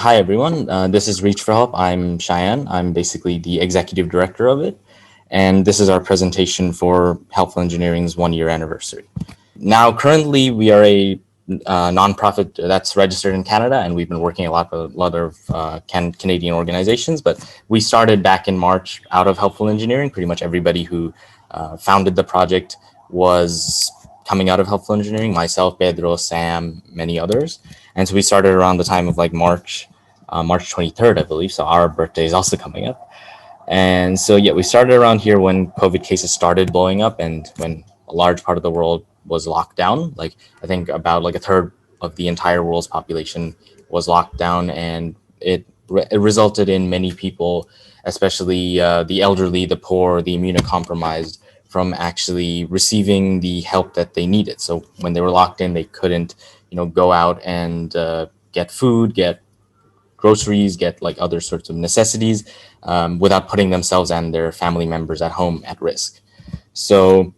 Hi, everyone. This is Reach4Help. I'm Cheyenne. I'm basically the executive director of it. And this is our presentation for Helpful Engineering's 1 year anniversary. Now, currently, we are a nonprofit that's registered in Canada, and we've been working with a lot of Canadian organizations. But we started back in March out of Helpful Engineering. Pretty much everybody who founded the project was coming out of Helpful Engineering, myself, Pedro, Sam, many others. And so we started around the time of like March 23rd, I believe. So our birthday is also coming up. And so, yeah, we started around here when COVID cases started blowing up and when a large part of the world was locked down. Like, I think about like a third of the entire world's population was locked down, and it resulted in many people, especially the elderly, the poor, the immunocompromised, from actually receiving the help that they needed. So when they were locked in, they couldn't, go out and get food, get groceries, get like other sorts of necessities without putting themselves and their family members at home at risk. So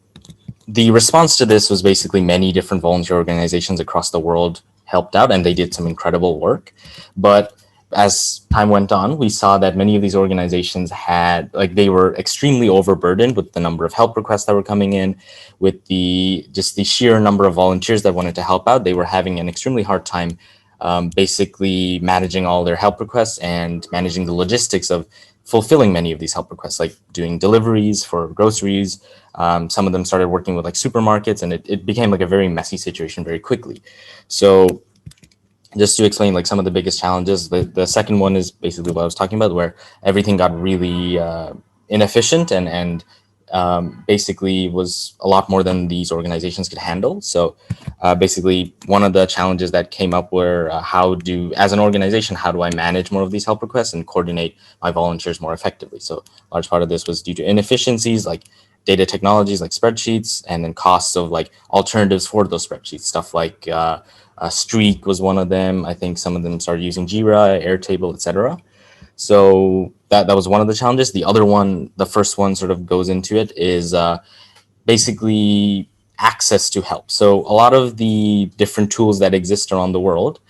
the response to this was basically many different volunteer organizations across the world helped out, and they did some incredible work. But as time went on, we saw that many of these organizations had they were extremely overburdened with the number of help requests that were coming in, with the sheer number of volunteers that wanted to help out. They were having an extremely hard time basically managing all their help requests and managing the logistics of fulfilling many of these help requests, like doing deliveries for groceries. Some of them started working with like supermarkets, and it became like a very messy situation very quickly. So just to explain like some of the biggest challenges, the second one is basically what I was talking about, where everything got really inefficient and basically was a lot more than these organizations could handle. So basically, one of the challenges that came up were as an organization, how do I manage more of these help requests and coordinate my volunteers more effectively? So a large part of this was due to inefficiencies like data technologies like spreadsheets, and then costs of like alternatives for those spreadsheets, stuff like Streak was one of them. I think some of them started using Jira, Airtable, etc. So that was one of the challenges. The other one, the first one sort of goes into it, is basically access to help. So a lot of the different tools that exist around the world,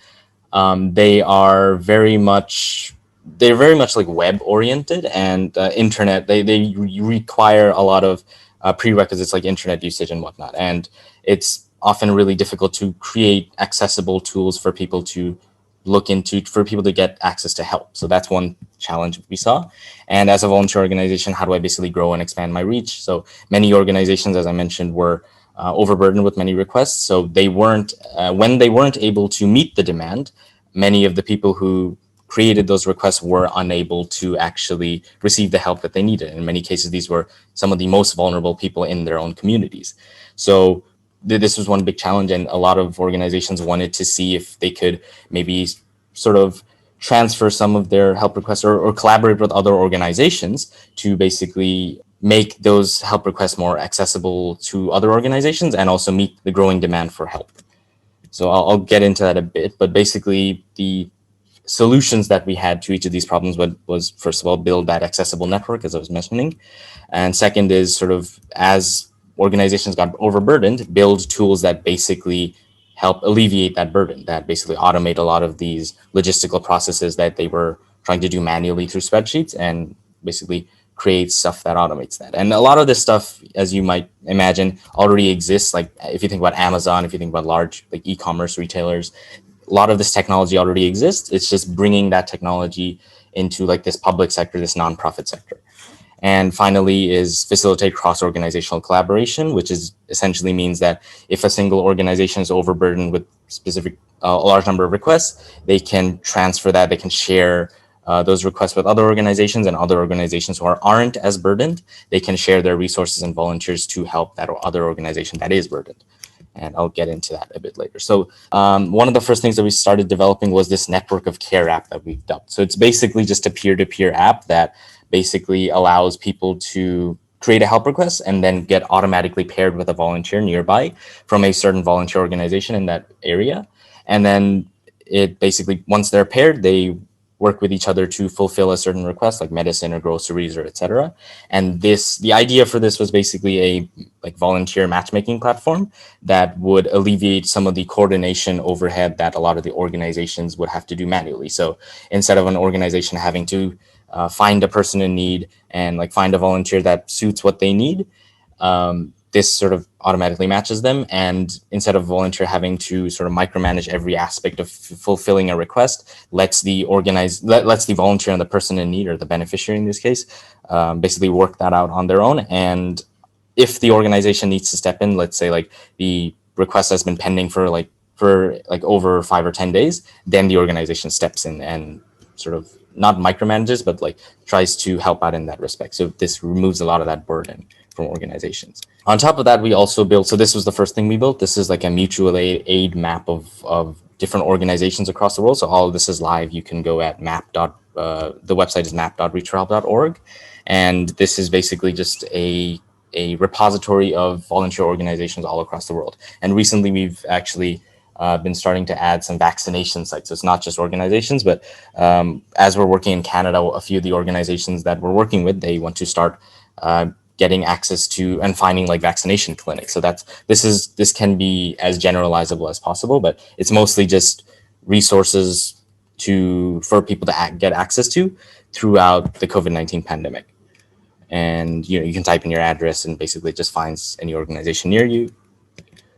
they are very much like web oriented and internet. They require a lot of prerequisites like internet usage and whatnot, and it's often really difficult to create accessible tools for people to look into, for people to get access to help. So that's one challenge we saw. And as a volunteer organization, how do I basically grow and expand my reach? So many organizations, as I mentioned, were overburdened with many requests. So they weren't, when they weren't able to meet the demand, many of the people who created those requests were unable to actually receive the help that they needed. In many cases, these were some of the most vulnerable people in their own communities. So this was one big challenge, and a lot of organizations wanted to see if they could maybe sort of transfer some of their help requests or collaborate with other organizations to basically make those help requests more accessible to other organizations and also meet the growing demand for help. So I'll get into that a bit, but basically the solutions that we had to each of these problems was first of all, build that accessible network, as I was mentioning. And second is sort of, as organizations got overburdened, build tools that basically help alleviate that burden, that basically automate a lot of these logistical processes that they were trying to do manually through spreadsheets, and basically create stuff that automates that. And a lot of this stuff, as you might imagine, already exists. Like if you think about Amazon, if you think about large like e-commerce retailers, a lot of this technology already exists. It's just bringing that technology into like this public sector, this nonprofit sector. And finally is facilitate cross-organizational collaboration, which is essentially means that if a single organization is overburdened with specific a large number of requests, they can transfer that, they can share those requests with other organizations, and other organizations who aren't as burdened, they can share their resources and volunteers to help that other organization that is burdened. And I'll get into that a bit later. So one of the first things that we started developing was this network of care app that we've dubbed. So it's basically just a peer-to-peer app that basically allows people to create a help request and then get automatically paired with a volunteer nearby from a certain volunteer organization in that area. And then it basically, once they're paired, they work with each other to fulfill a certain request, like medicine or groceries or etc. And the idea for this was basically a like volunteer matchmaking platform that would alleviate some of the coordination overhead that a lot of the organizations would have to do manually. So instead of an organization having to find a person in need and like find a volunteer that suits what they need, this sort of automatically matches them. And instead of volunteer having to sort of micromanage every aspect of fulfilling a request, lets the volunteer and the person in need, or the beneficiary in this case, basically work that out on their own. And if the organization needs to step in, let's say like the request has been pending for over 5 or 10 days, then the organization steps in and sort of not micromanages, but like tries to help out in that respect. So this removes a lot of that burden from organizations. On top of that, we also built, so this was the first thing we built. This is like a mutual aid map of different organizations across the world. So all of this is live. You can go at the website is map.reach4help.org. And this is basically just a repository of volunteer organizations all across the world. And recently we've actually been starting to add some vaccination sites. So it's not just organizations, but as we're working in Canada, a few of the organizations that we're working with, they want to start getting access to and finding like vaccination clinics. So this can be as generalizable as possible, but it's mostly just resources for people to get access to throughout the COVID-19 pandemic. And you can type in your address and basically it just finds any organization near you.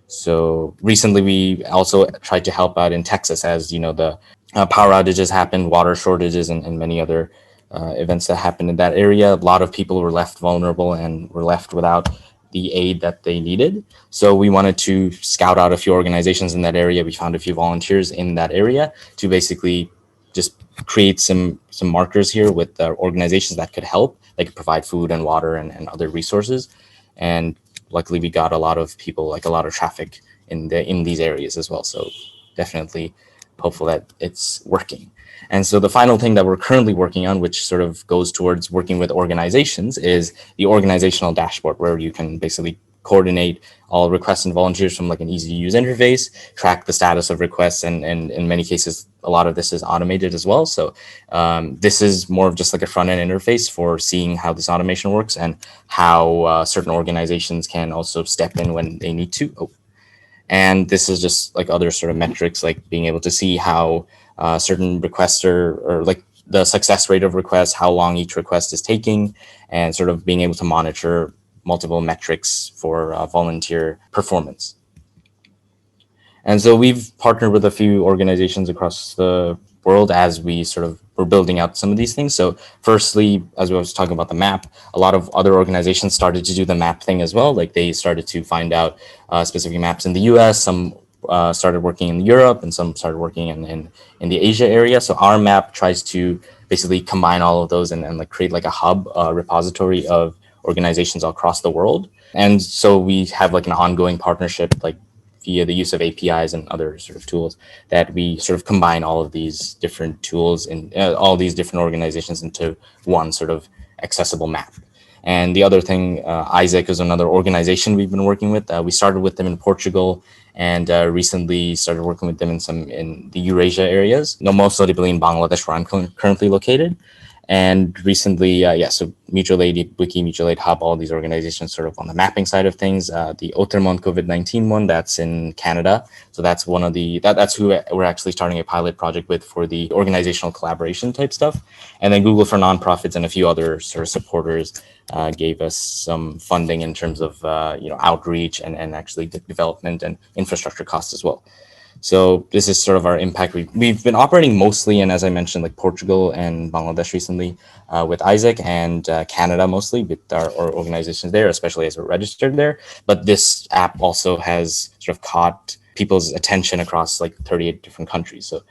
So recently we also tried to help out in Texas, as the power outages happened, water shortages, and many other events that happened in that area. A lot of people were left vulnerable and were left without the aid that they needed. So we wanted to scout out a few organizations in that area. We found a few volunteers in that area to basically just create some markers here with organizations that could help, like provide food and water and other resources. And luckily we got a lot of people, like a lot of traffic in these areas as well. So definitely hopeful that it's working. And so the final thing that we're currently working on, which sort of goes towards working with organizations, is the organizational dashboard, where you can basically coordinate all requests and volunteers from like an easy to use interface, track the status of requests, and in many cases, a lot of this is automated as well. So this is more of just like a front end interface for seeing how this automation works and how certain organizations can also step in when they need to. And this is just like other sort of metrics, like being able to see how certain requests or like the success rate of requests, how long each request is taking, and sort of being able to monitor multiple metrics for volunteer performance. And so we've partnered with a few organizations across the world as we sort of were building out some of these things. So firstly, as we was talking about the map, a lot of other organizations started to do the map thing as well. Like they started to find out specific maps in the US, some started working in Europe, and some started working in the Asia area. So our map tries to basically combine all of those and like create like a hub repository of organizations all across the world. And so we have like an ongoing partnership, like via the use of APIs and other sort of tools, that we sort of combine all of these different tools and all these different organizations into one sort of accessible map. And the other thing, Isaac is another organization we've been working with. We started with them in Portugal and recently started working with them in the Eurasia areas, most notably in Bangladesh, where I'm currently located. And recently, so Mutual Aid Wiki, Mutual Aid Hub, all these organizations sort of on the mapping side of things. The Outremont COVID-19 one, that's in Canada. So that's one of that's who we're actually starting a pilot project with for the organizational collaboration type stuff. And then Google for Nonprofits and a few other sort of supporters gave us some funding in terms of outreach and actually development and infrastructure costs as well. So this is sort of our impact. We've been operating mostly in, as I mentioned, like Portugal and Bangladesh recently with Isaac, and Canada mostly with our organizations there, especially as we're registered there. But this app also has sort of caught people's attention across like 38 different countries. So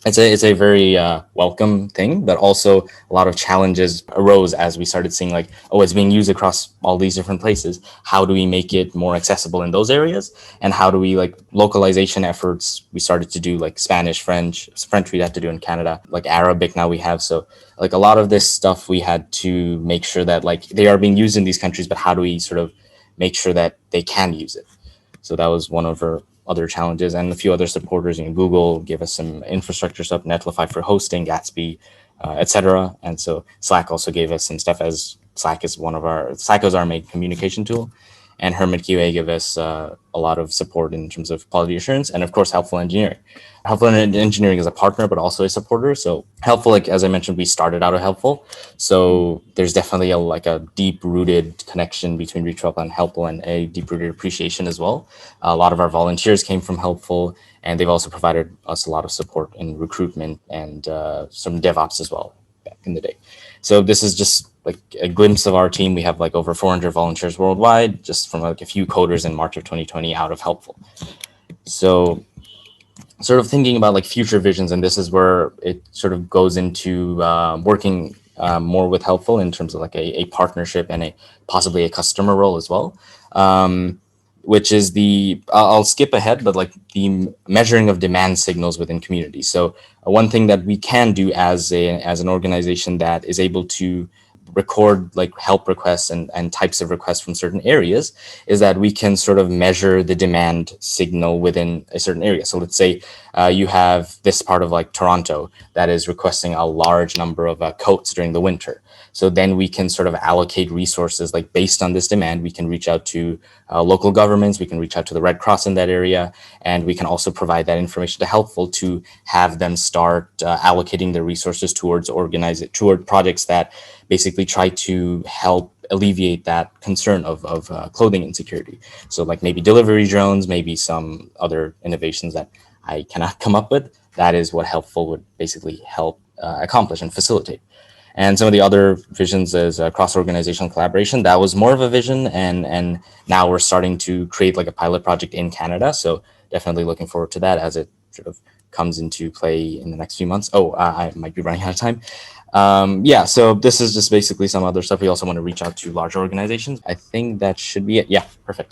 it's a very welcome thing, but also a lot of challenges arose as we started seeing like, oh, it's being used across all these different places. How do we make it more accessible in those areas? And how do we like localization efforts? We started to do like Spanish, French we had to do in Canada, like Arabic now we have. So like a lot of this stuff we had to make sure that like they are being used in these countries, but how do we sort of make sure that they can use it? So that was one of our other challenges, and a few other supporters. Google gave us some infrastructure stuff, Netlify for hosting, Gatsby, etc. And so Slack also gave us some stuff, as Slack is our main communication tool. And Hermit QA gave us a lot of support in terms of quality assurance, and of course, Helpful Engineering. Helpful Engineering is a partner, but also a supporter. So Helpful, like as I mentioned, we started out at Helpful. So there's definitely a deep-rooted connection between Reach4Help and Helpful, and a deep-rooted appreciation as well. A lot of our volunteers came from Helpful, and they've also provided us a lot of support in recruitment and some DevOps as well back in the day. So this is just like a glimpse of our team. We have like over 400 volunteers worldwide, just from like a few coders in March of 2020 out of Helpful. So sort of thinking about like future visions, and this is where it sort of goes into working more with Helpful in terms of like a partnership and possibly a customer role as well. Which is I'll skip ahead, but like the measuring of demand signals within communities. So one thing that we can do as an organization that is able to record like help requests and types of requests from certain areas is that we can sort of measure the demand signal within a certain area. So let's say you have this part of like Toronto that is requesting a large number of coats during the winter. So then we can sort of allocate resources like based on this demand. We can reach out to local governments, we can reach out to the Red Cross in that area, and we can also provide that information to Helpful to have them start allocating their resources toward projects that basically try to help alleviate that concern of clothing insecurity. So like maybe delivery drones, maybe some other innovations that I cannot come up with. That is what Helpful would basically help accomplish and facilitate. And some of the other visions is cross-organizational collaboration. That was more of a vision, and now we're starting to create like a pilot project in Canada. So definitely looking forward to that as it sort of comes into play in the next few months. I might be running out of time. Yeah, so this is just basically some other stuff. We also want to reach out to large organizations. I think that should be it. Yeah, perfect.